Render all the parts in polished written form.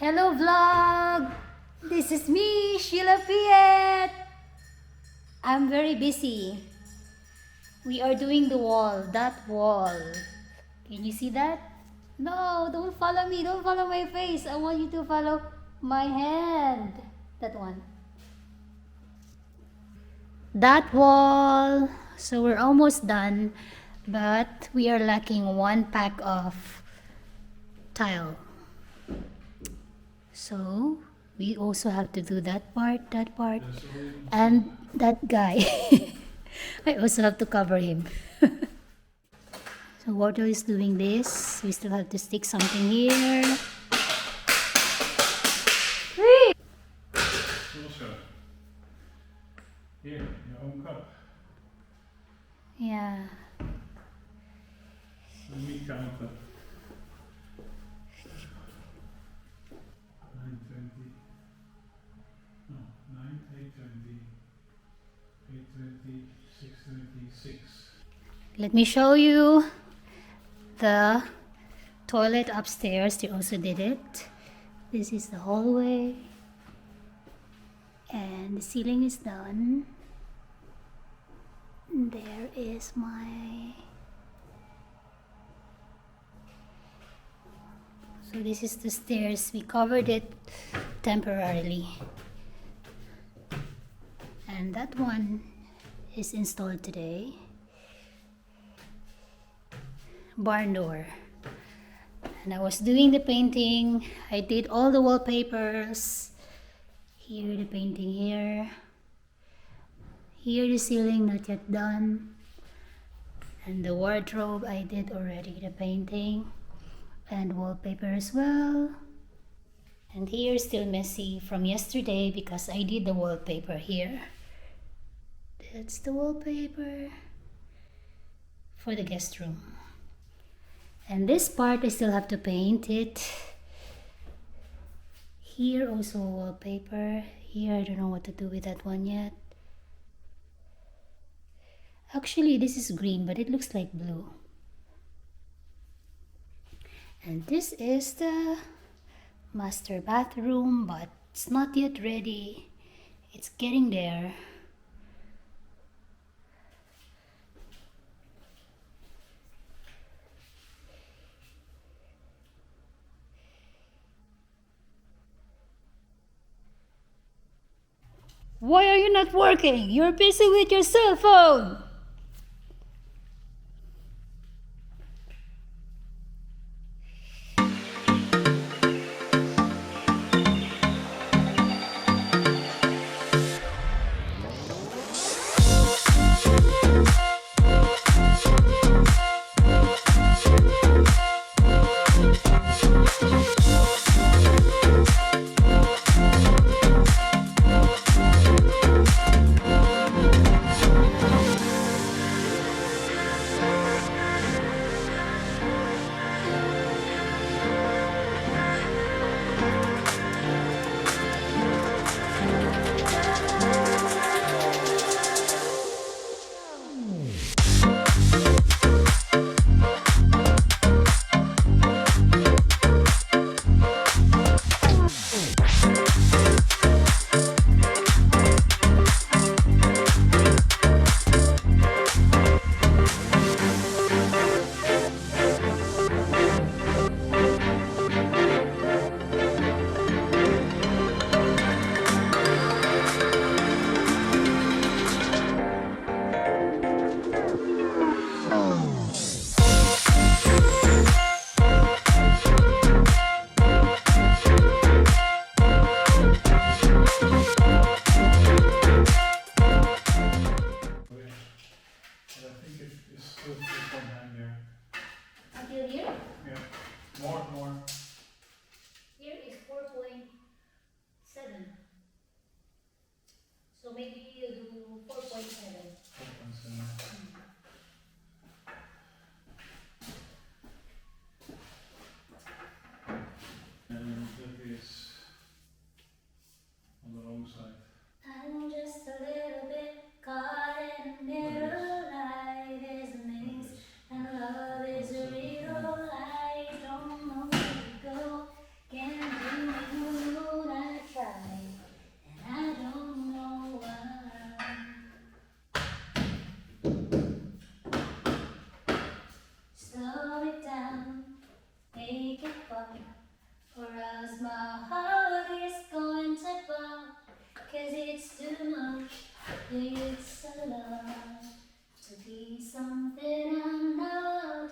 Hello vlog! This is me, Shiela Piet! I'm very busy. We are doing the wall, that wall. Can you see that? No, don't follow me, don't follow my face. I want you to follow my hand. That one. That wall. So we're almost done, but we are lacking one pack of tile. So we also have to do that part, and that guy. I also have to cover him. So Water is doing this. We still have to stick something here. Also, here, your own cup. Yeah. Let me count them. 920. No, 9, 820. 820, 626. Let me show you the toilet upstairs. They also did it. This is the hallway. And the ceiling is done. There is my... So this is the stairs. We covered it temporarily. And that one is installed today. Barn door. And I was doing the painting. I did all the wallpapers. Here the painting here. Here the ceiling not yet done. And the wardrobe I did already the painting. And wallpaper as well. And here still messy from yesterday because I did the wallpaper here. That's the wallpaper for the guest room. And this part I still have to paint it. Here also wallpaper. Here I don't know what to do with that one yet. Actually this is green but it looks like blue. And this is the master bathroom, but it's not yet ready. It's getting there. Why are you not working? You're busy with your cell phone. Slow it down, make it fun, or else my heart is going to pop. 'Cause it's too much, it's a lot to be something I'm not.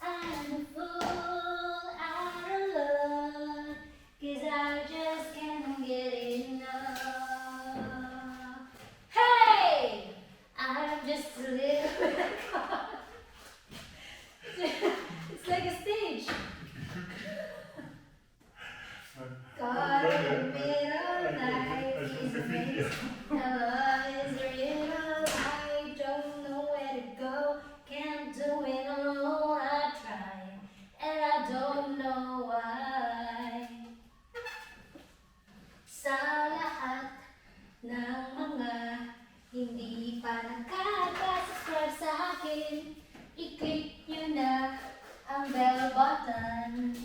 I'm a fool out of love, 'cause I just can't get enough. Hey! I'm just a little bit caught. It's like a stage. Caught in the middle, life is a maze. Love is real, I don't know where to go. Can't do it alone, I try, and I don't know why. Sa lahat ng mga hindi pa nakaka-subscribe sa akin, i-click nyo na ang bell button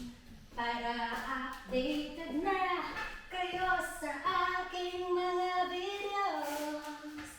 para updated na kayo sa aking mga videos.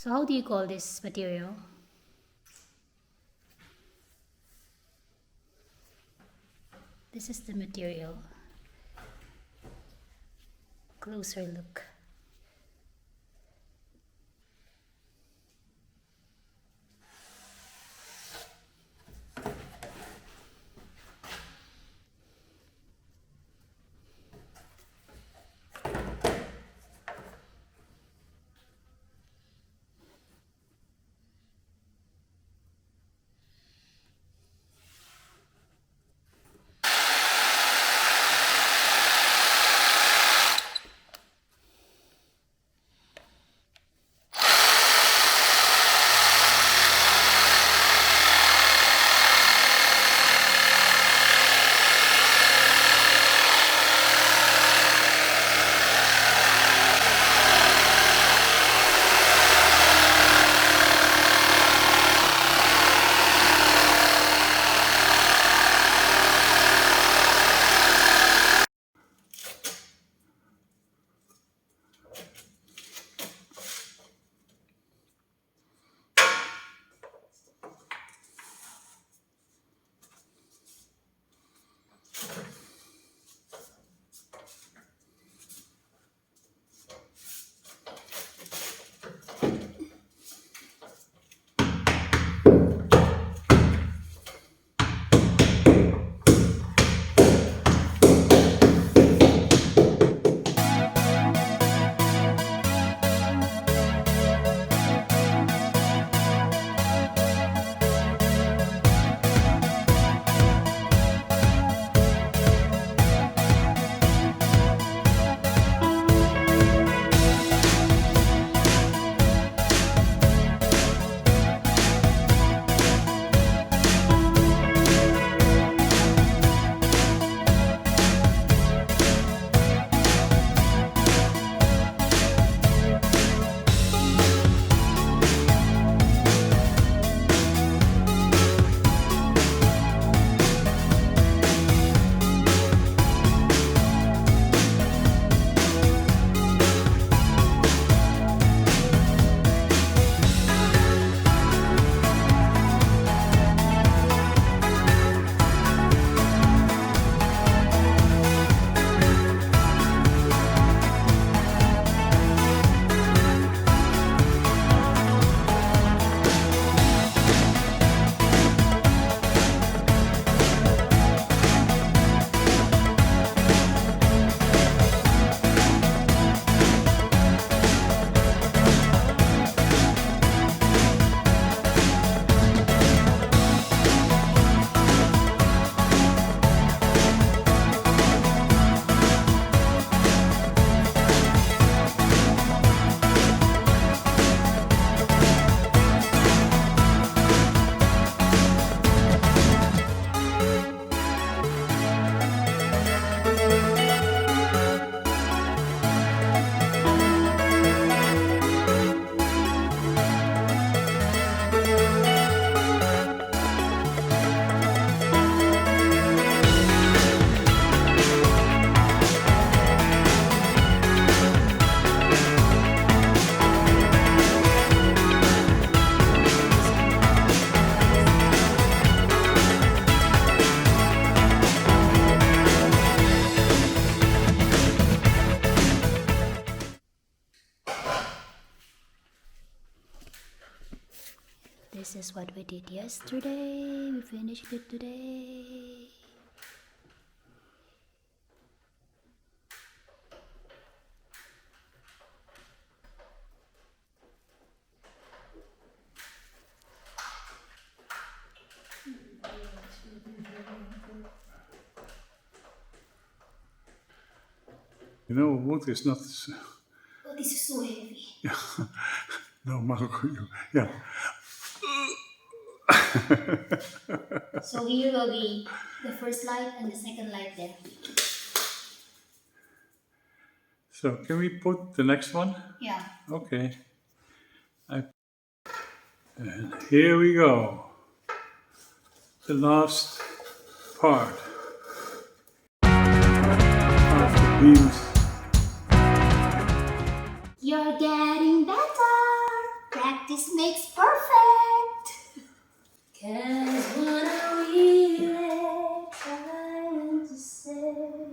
So how do you call this material? This is the material. Closer look. This is what we did yesterday. We finished it today. You know, wood is not. Oh, this is so heavy. No, Marco, yeah. So here will be the first light and the second light there. So can we put the next one? Yeah. Okay. And here we go. The last part of the beams. You're getting better. Practice makes perfect. 'Cause what I really trying to say.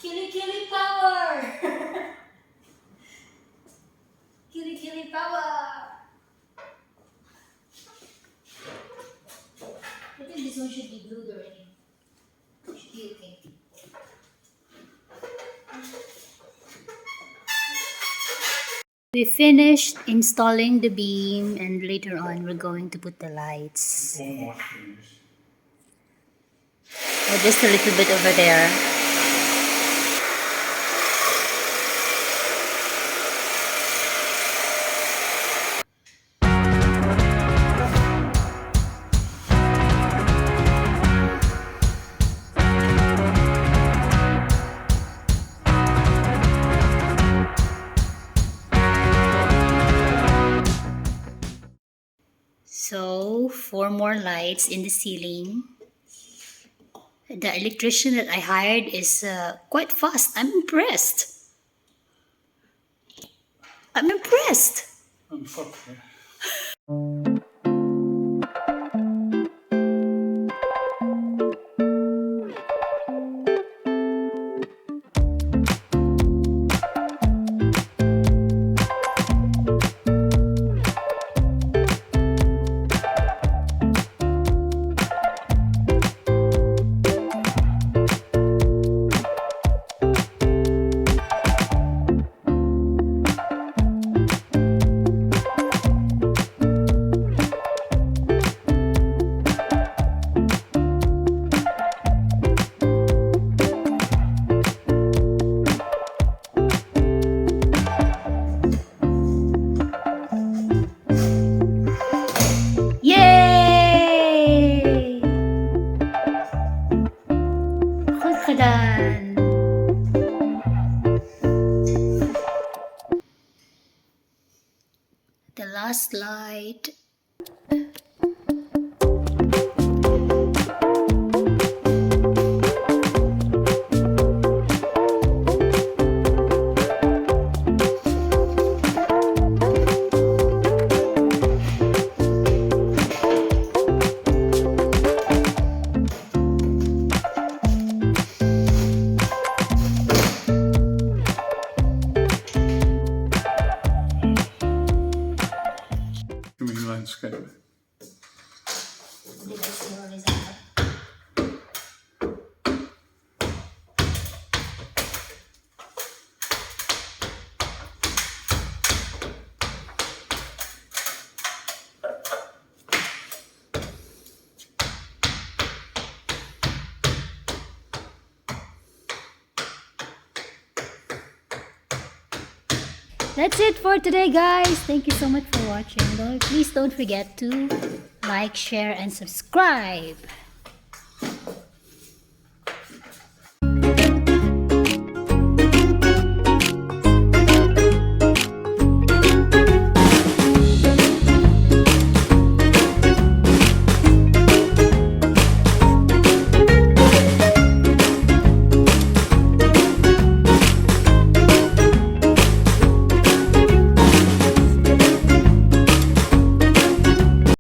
Killy power. Killy power. I think this one should be glued already. Should be okay. We finished installing the beam and later on we're going to put the lights. Almost finished. Oh, just a little bit over there. So, 4 more lights in the ceiling. The electrician that I hired is quite fast. I'm impressed. I'm impressed. I'm fucked, yeah. Yay! Goed gedaan. The last light. Coming landscape. That's it for today, guys. Thank you so much for watching. Please don't forget to like, share, and subscribe.